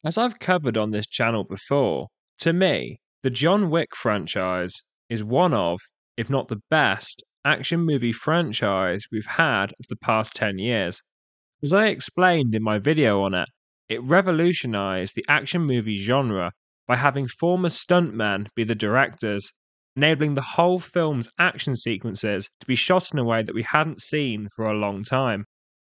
As I've covered on this channel before, to me, the John Wick franchise is one of, if not the best, action movie franchise we've had of the past 10 years. As I explained in my video on it, it revolutionized the action movie genre by having former stuntmen be the directors, enabling the whole film's action sequences to be shot in a way that we hadn't seen for a long time,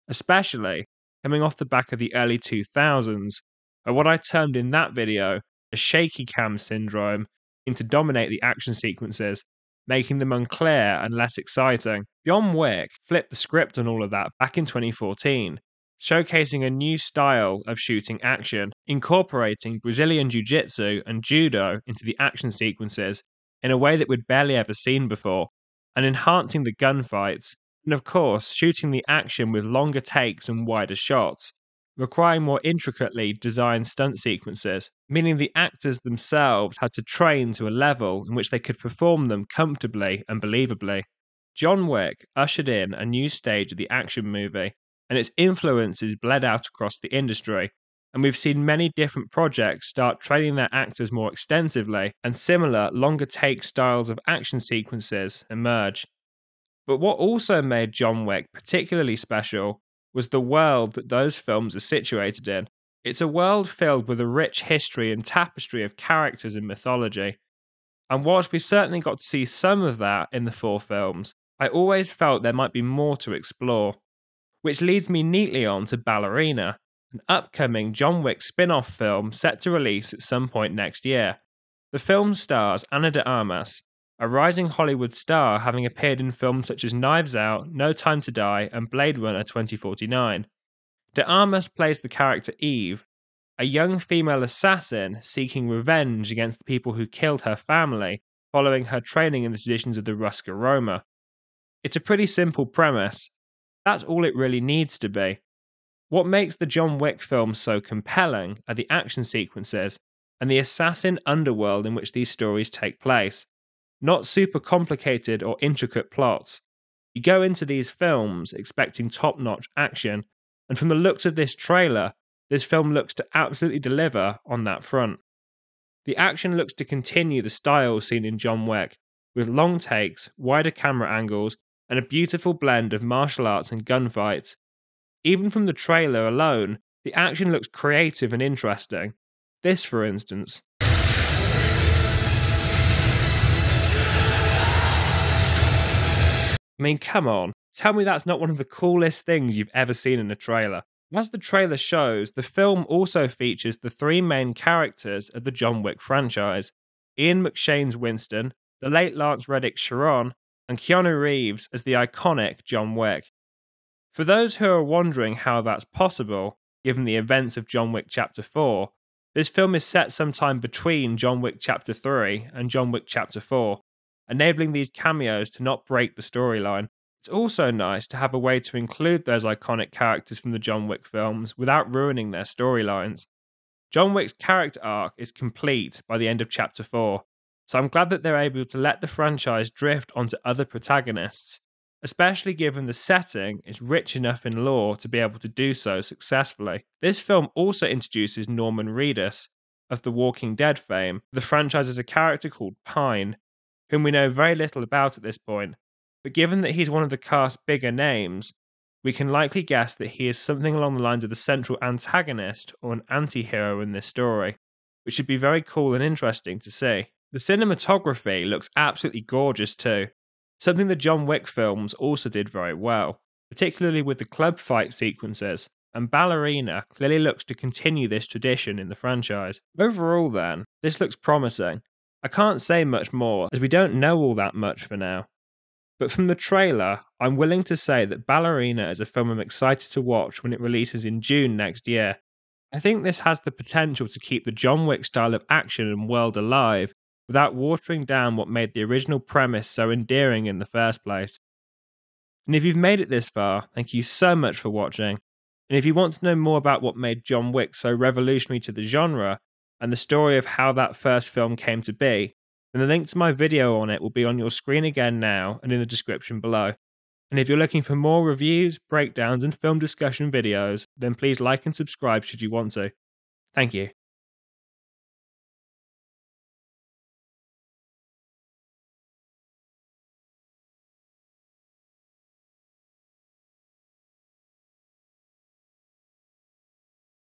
especially coming off the back of the early 2000s, where what I termed in that video a shaky cam syndrome seemed to dominate the action sequences, making them unclear and less exciting. John Wick flipped the script on all of that back in 2014, showcasing a new style of shooting action, incorporating Brazilian Jiu-Jitsu and Judo into the action sequences in a way that we'd barely ever seen before, and enhancing the gunfights, and of course, shooting the action with longer takes and wider shots, requiring more intricately designed stunt sequences, meaning the actors themselves had to train to a level in which they could perform them comfortably and believably. John Wick ushered in a new stage of the action movie, and its influences bled out across the industry, and we've seen many different projects start training their actors more extensively, and similar longer take styles of action sequences emerge. But what also made John Wick particularly special was the world that those films are situated in. It's a world filled with a rich history and tapestry of characters and mythology. And whilst we certainly got to see some of that in the four films, I always felt there might be more to explore. Which leads me neatly on to Ballerina, an upcoming John Wick spin off film set to release at some point next year. The film stars Ana de Armas, a rising Hollywood star having appeared in films such as Knives Out, No Time to Die, and Blade Runner 2049. De Armas plays the character Eve, a young female assassin seeking revenge against the people who killed her family following her training in the traditions of the Ruska Roma. It's a pretty simple premise. That's all it really needs to be. What makes the John Wick films so compelling are the action sequences and the assassin underworld in which these stories take place. Not super complicated or intricate plots. You go into these films expecting top-notch action, and from the looks of this trailer, this film looks to absolutely deliver on that front. The action looks to continue the style seen in John Wick, with long takes, wider camera angles, and a beautiful blend of martial arts and gunfights. Even from the trailer alone, the action looks creative and interesting. This, for instance. I mean, come on, tell me that's not one of the coolest things you've ever seen in a trailer. As the trailer shows, the film also features the three main characters of the John Wick franchise: Ian McShane's Winston, the late Lance Reddick's Sharon, and Keanu Reeves as the iconic John Wick. For those who are wondering how that's possible, given the events of John Wick Chapter 4, this film is set sometime between John Wick Chapter 3 and John Wick Chapter 4, enabling these cameos to not break the storyline. It's also nice to have a way to include those iconic characters from the John Wick films without ruining their storylines. John Wick's character arc is complete by the end of Chapter 4, so I'm glad that they're able to let the franchise drift onto other protagonists, especially given the setting is rich enough in lore to be able to do so successfully. This film also introduces Norman Reedus, of The Walking Dead fame. The franchise is a character called Pine, whom we know very little about at this point, but given that he's one of the cast's bigger names, we can likely guess that he is something along the lines of the central antagonist or an anti-hero in this story, which should be very cool and interesting to see. The cinematography looks absolutely gorgeous too, something the John Wick films also did very well, particularly with the club fight sequences, and Ballerina clearly looks to continue this tradition in the franchise. Overall then, this looks promising. I can't say much more, as we don't know all that much for now. But from the trailer, I'm willing to say that Ballerina is a film I'm excited to watch when it releases in June next year. I think this has the potential to keep the John Wick style of action and world alive, without watering down what made the original premise so endearing in the first place. And if you've made it this far, thank you so much for watching. And if you want to know more about what made John Wick so revolutionary to the genre, and the story of how that first film came to be, then the link to my video on it will be on your screen again now and in the description below. And if you're looking for more reviews, breakdowns, and film discussion videos, then please like and subscribe should you want to. Thank you.